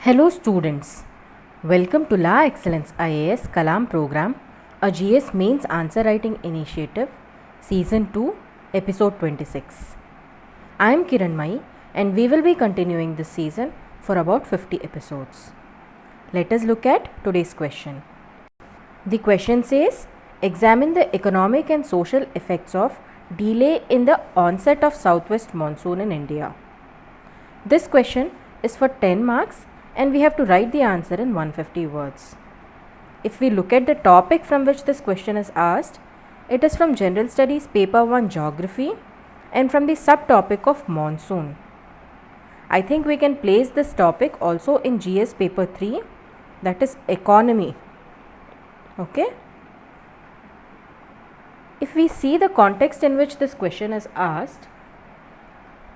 Hello students, welcome to La Excellence IAS Kalam program, a GS Mains Answer Writing Initiative, Season 2, Episode 26. I am Kiran Mai and we will be continuing this season for about 50 episodes. Let us look at today's question. The question says, examine the economic and social effects of delay in the onset of southwest monsoon in India. This question is for 10 marks and we have to write the answer in 150 words. If we look at the topic from which this question is asked, it is from General Studies Paper 1 Geography and from the subtopic of monsoon. I think we can place this topic also in GS Paper 3, that is economy. Okay. If we see the context in which this question is asked,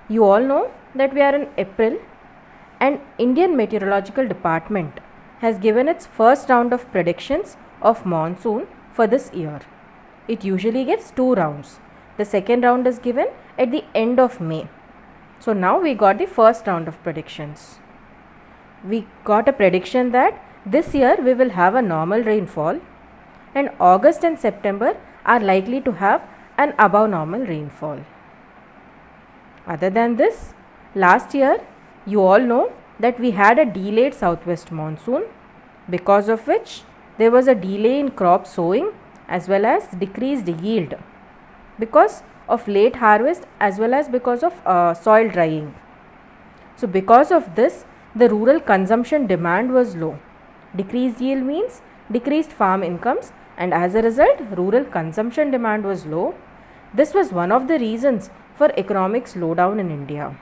you all know that we are in April and Indian Meteorological Department has given its first round of predictions of monsoon for this year. It usually gives 2 rounds. The second round is given at the end of May. So now we got the first round of predictions. We got a prediction that this year we will have a normal rainfall and August and September are likely to have an above normal rainfall. Other than this, last year you all know that we had a delayed southwest monsoon, because of which there was a delay in crop sowing as well as decreased yield because of late harvest as well as because of soil drying. So because of this, the rural consumption demand was low. Decreased yield means decreased farm incomes, and as a result rural consumption demand was low. This was one of the reasons for economic slowdown in India.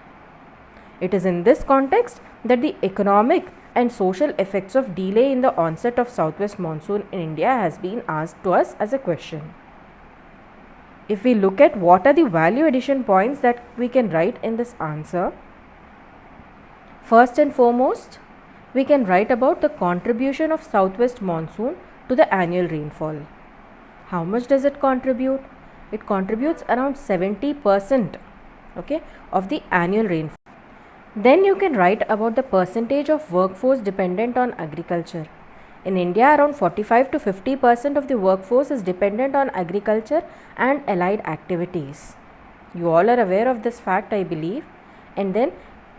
It is in this context that the economic and social effects of delay in the onset of southwest monsoon in India has been asked to us as a question. If we look at what are the value addition points that we can write in this answer, first and foremost, we can write about the contribution of southwest monsoon to the annual rainfall. How much does it contribute? It contributes around 70%, of the annual rainfall. Then you can write about the percentage of workforce dependent on agriculture. In India, around 45 to 50% of the workforce is dependent on agriculture and allied activities. You all are aware of this fact, I believe. And then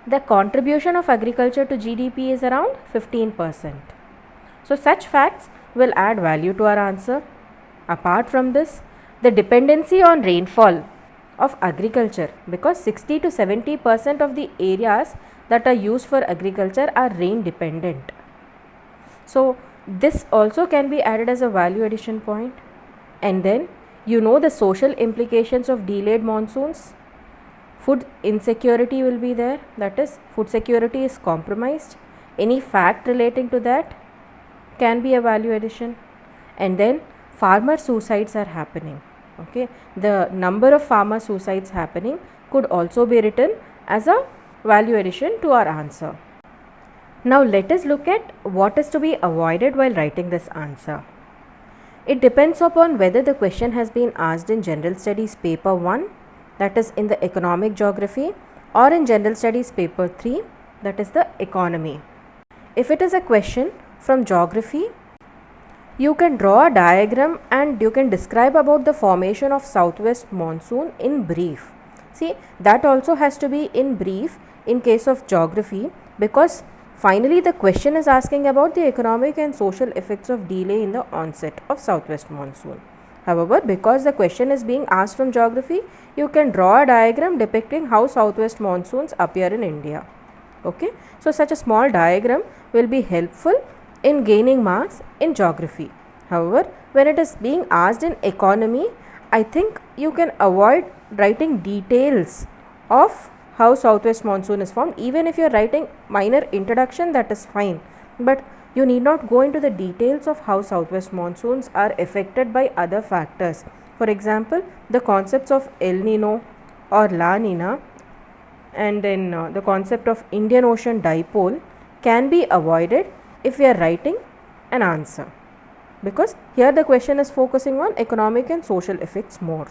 the contribution of agriculture to GDP is around 15%. So such facts will add value to our answer. Apart from this, the dependency on rainfall of agriculture, because 60 to 70% of the areas that are used for agriculture are rain dependent. So this also can be added as a value addition point. And then you know the social implications of delayed monsoons. Food insecurity will be there, that is food security is compromised. Any fact relating to that can be a value addition. And then farmer suicides are happening. The number of farmer suicides happening could also be written as a value addition to our answer. Now let us look at what is to be avoided while writing this answer. It depends upon whether the question has been asked in General Studies Paper 1, that is in the Economic Geography, or in General Studies Paper 3, that is the Economy. If it is a question from Geography, you can draw a diagram and you can describe about the formation of southwest monsoon in brief. See, that also has to be in brief in case of geography, because finally the question is asking about the economic and social effects of delay in the onset of southwest monsoon. However, because the question is being asked from geography, you can draw a diagram depicting how southwest monsoons appear in India. So such a small diagram will be helpful in gaining marks in geography. However, when it is being asked in economy, I think you can avoid writing details of how southwest monsoon is formed. Even if you are writing minor introduction, that is fine, but you need not go into the details of how southwest monsoons are affected by other factors. For example, the concepts of El Nino or La Nina, and then the concept of Indian Ocean dipole can be avoided if we are writing an answer, because here the question is focusing on economic and social effects more.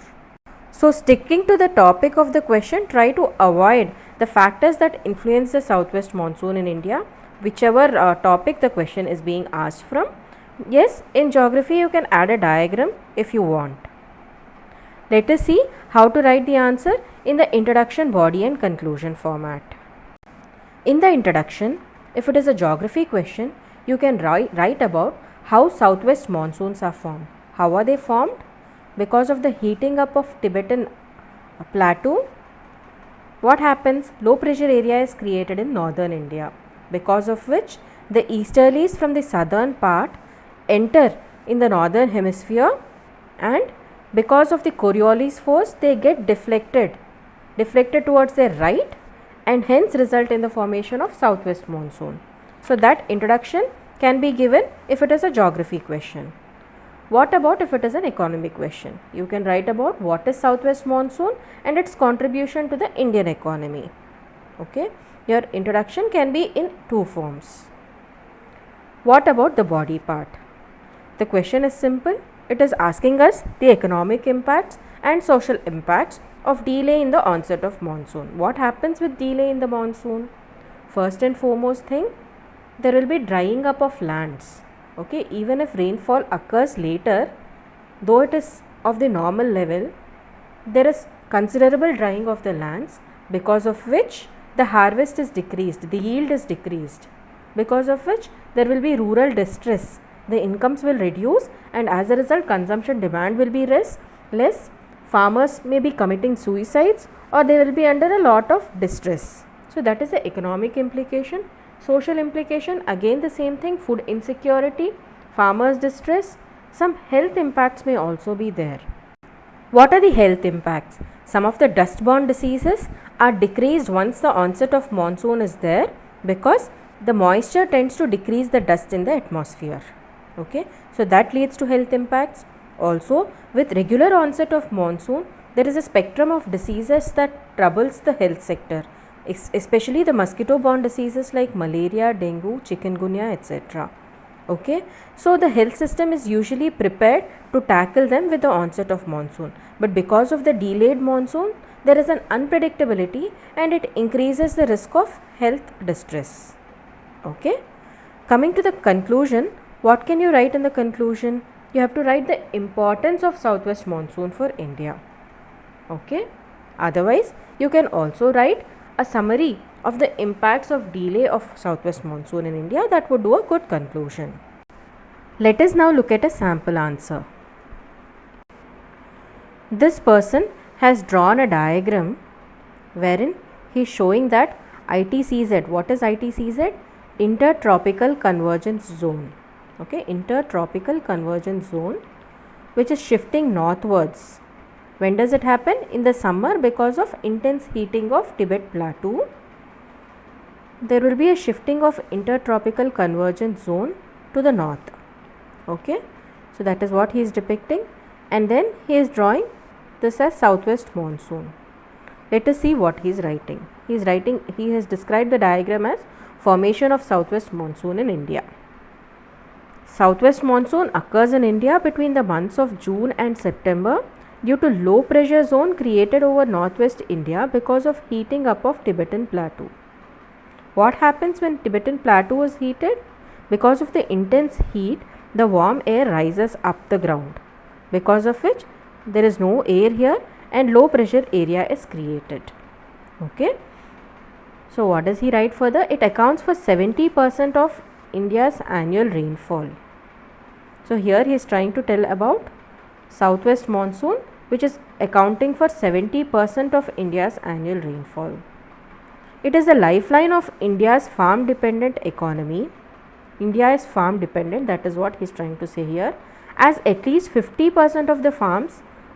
So sticking to the topic of the question, try to avoid the factors that influence the southwest monsoon in India whichever topic the question is being asked from. Yes, in geography you can add a diagram if you want. Let us see how to write the answer in the introduction, body and conclusion format. In the introduction, if it is a geography question, you can write about how southwest monsoons are formed. How are they formed? Because of the heating up of Tibetan plateau. What happens? Low pressure area is created in northern India, because of which the easterlies from the southern part enter in the northern hemisphere, and because of the Coriolis force they get deflected towards their right, and hence result in the formation of southwest monsoon. So that introduction can be given if it is a geography question. What about if it is an economic question? You can write about what is southwest monsoon and its contribution to the Indian economy. Okay, your introduction can be in two forms. What about the body part? The question is simple. It is asking us the economic impacts and social impacts of delay in the onset of monsoon. What happens with delay in the monsoon? First and foremost thing, there will be drying up of lands. Okay, even if rainfall occurs later, though it is of the normal level, there is considerable drying of the lands, because of which the harvest is decreased, the yield is decreased, because of which there will be rural distress, the incomes will reduce, and as a result consumption demand will be less, farmers may be committing suicides, or they will be under a lot of distress. So that is the economic implication. Social implication, again the same thing, food insecurity, farmers distress, some health impacts may also be there. What are the health impacts? Some of the dust-borne diseases are decreased once the onset of monsoon is there, because the moisture tends to decrease the dust in the atmosphere. Okay, so that leads to health impacts. Also, with regular onset of monsoon, there is a spectrum of diseases that troubles the health sector, especially the mosquito-borne diseases like malaria, dengue, chikungunya, etc. Okay, so the health system is usually prepared to tackle them with the onset of monsoon, but because of the delayed monsoon, there is an unpredictability and it increases the risk of health distress. Okay, coming to the conclusion, what can you write in the conclusion? You have to write the importance of southwest monsoon for India. Okay, otherwise you can also write a summary of the impacts of delay of southwest monsoon in India. That would do a good conclusion. Let us now look at a sample answer. This person has drawn a diagram wherein he is showing that ITCZ. What is ITCZ? Intertropical Convergence Zone. Okay, Intertropical Convergence Zone, which is shifting northwards. When does it happen? In the summer, because of intense heating of Tibet Plateau. There will be a shifting of intertropical convergence zone to the north. Okay, so that is what he is depicting, and then he is drawing this as southwest monsoon. Let us see what he is writing. He has described the diagram as formation of southwest monsoon in India. Southwest monsoon occurs in India between the months of June and September due to low pressure zone created over northwest India because of heating up of Tibetan Plateau. What happens when Tibetan Plateau is heated? Because of the intense heat, the warm air rises up the ground, because of which there is no air here and low pressure area is created. Okay. So what does he write further? It accounts for 70% of India's annual rainfall. So here he is trying to tell about southwest monsoon, which is accounting for 70% of India's annual rainfall. It is the lifeline of India's farm dependent economy. India is farm dependent, that is what he is trying to say here, as at least 50% of the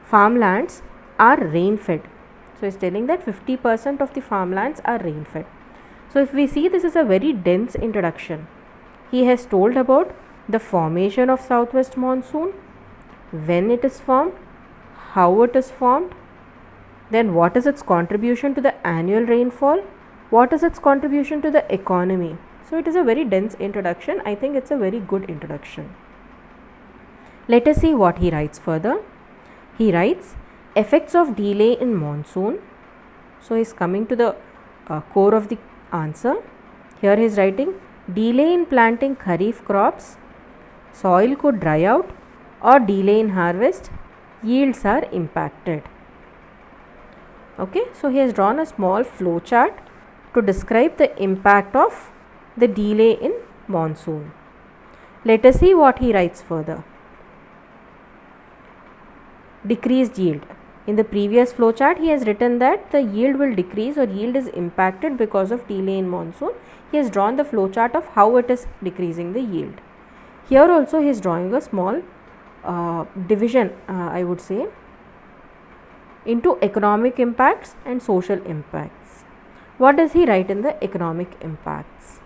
farmlands are rain fed. So he is telling that 50% of the farmlands are rain fed. So if we see, this is a very dense introduction. He has told about the formation of southwest monsoon, when it is formed, how it is formed, then what is its contribution to the annual rainfall, what is its contribution to the economy. So it is a very dense introduction. I think it's a very good introduction. Let us see what he writes further. He writes effects of delay in monsoon. So he is coming to the core of the answer. Here he is writing delay in planting kharif crops, soil could dry out, or delay in harvest, yields are impacted. Okay, so he has drawn a small flow chart to describe the impact of the delay in monsoon. Let us see what he writes further. Decreased yield. In the previous flow chart, he has written that the yield will decrease or yield is impacted because of delay in monsoon. He has drawn the flow chart of how it is decreasing the yield. Here also he is drawing a small division, I would say, into economic impacts and social impacts. What does he write in the economic impacts?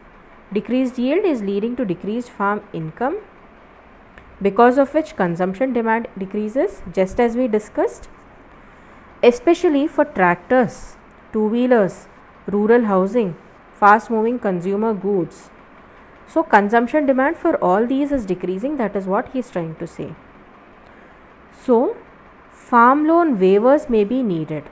Decreased yield is leading to decreased farm income, because of which consumption demand decreases, just as we discussed, especially for tractors, two-wheelers, rural housing, fast moving consumer goods. So consumption demand for all these is decreasing, that is what he is trying to say. So farm loan waivers may be needed.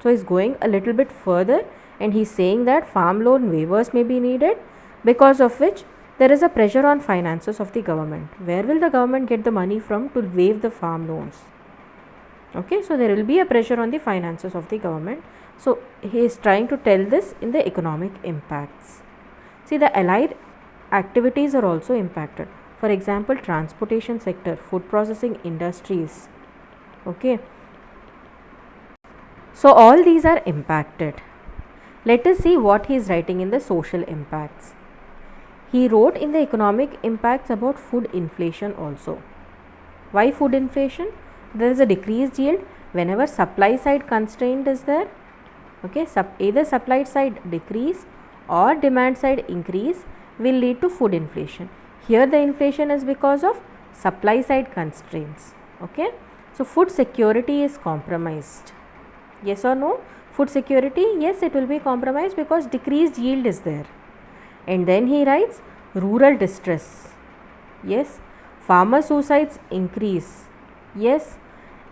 So he is going a little bit further and he is saying that farm loan waivers may be needed, because of which there is a pressure on finances of the government. Where will the government get the money from to waive the farm loans? Okay, so there will be a pressure on the finances of the government. So he is trying to tell this in the economic impacts. See, the allied activities are also impacted. For example, transportation sector, food processing industries. Okay, so all these are impacted. Let us see what he is writing in the social impacts. He wrote in the economic impacts about food inflation also. Why food inflation? There is a decreased yield whenever supply side constraint is there. Okay, either supply side decrease or demand side increase will lead to food inflation. Here the inflation is because of supply side constraints. Okay, so food security is compromised. Yes or no? Food security, yes, it will be compromised because decreased yield is there. And then he writes rural distress. Yes, farmer suicides increase. Yes,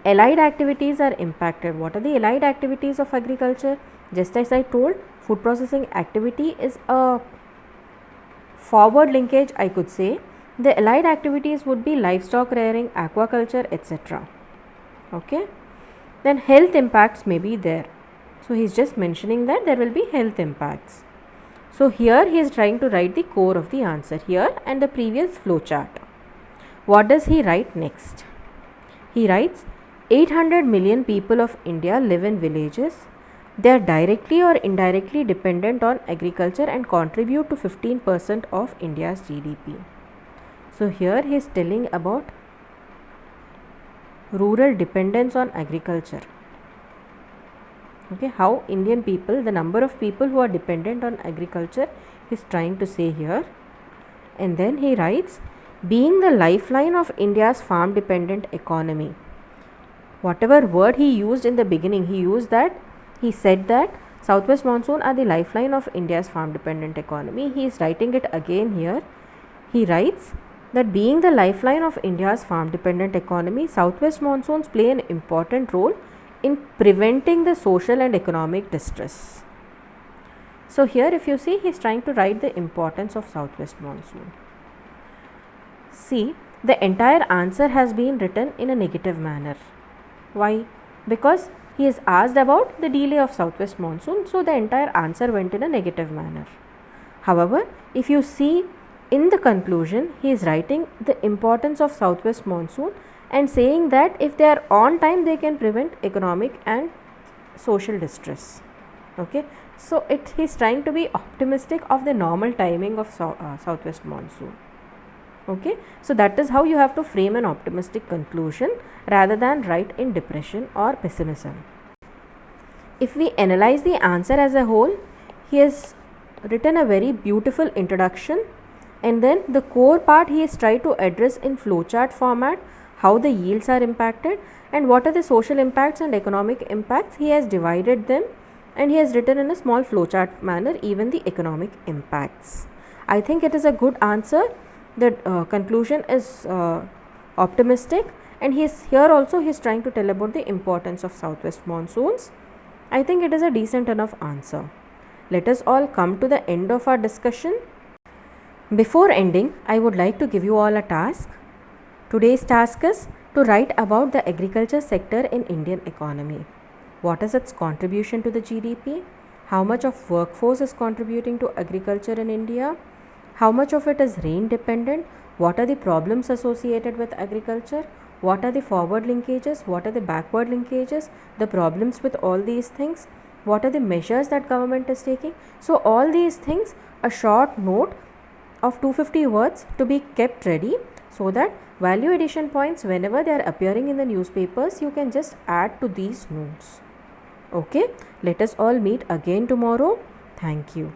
allied activities are impacted. What are the allied activities of agriculture? Just as I told, food processing activity is a forward linkage, I could say. The allied activities would be livestock rearing, aquaculture, etc. Okay, then health impacts may be there. So he is just mentioning that there will be health impacts. So here he is trying to write the core of the answer here and the previous flow chart. What does he write next? He writes 800 million people of India live in villages. They are directly or indirectly dependent on agriculture and contribute to 15% of India's GDP. So here he is telling about rural dependence on agriculture. Okay, how Indian people, the number of people who are dependent on agriculture, is trying to say here. And then he writes, being the lifeline of India's farm dependent economy. Whatever word he used in the beginning, he said that southwest monsoon are the lifeline of India's farm dependent economy. He is writing it again here. He writes that being the lifeline of India's farm dependent economy, southwest monsoons play an important role in preventing the social and economic distress. So here if you see, he is trying to write the importance of southwest monsoon. See, the entire answer has been written in a negative manner. Why? Because he is asked about the delay of southwest monsoon, so the entire answer went in a negative manner. However, if you see in the conclusion, he is writing the importance of southwest monsoon and saying that if they are on time, they can prevent economic and social distress. Okay, so he is trying to be optimistic of the normal timing of southwest monsoon. Okay, so that is how you have to frame an optimistic conclusion rather than write in depression or pessimism. If we analyze the answer as a whole, he has written a very beautiful introduction, and then the core part he has tried to address in flowchart format, how the yields are impacted and what are the social impacts and economic impacts. He has divided them and he has written in a small flowchart manner even the economic impacts. I think it is a good answer. The conclusion is optimistic, and he is here also he is trying to tell about the importance of southwest monsoons. I think it is a decent enough answer. Let us all come to the end of our discussion. Before ending, I would like to give you all a task. Today's task is to write about the agriculture sector in Indian economy. What is its contribution to the GDP? How much of workforce is contributing to agriculture in India? How much of it is rain dependent? What are the problems associated with agriculture? What are the forward linkages? What are the backward linkages? The problems with all these things? What are the measures that government is taking? So all these things, a short note of 250 words to be kept ready, so that value addition points, whenever they are appearing in the newspapers, you can just add to these notes. Okay, let us all meet again tomorrow. Thank you.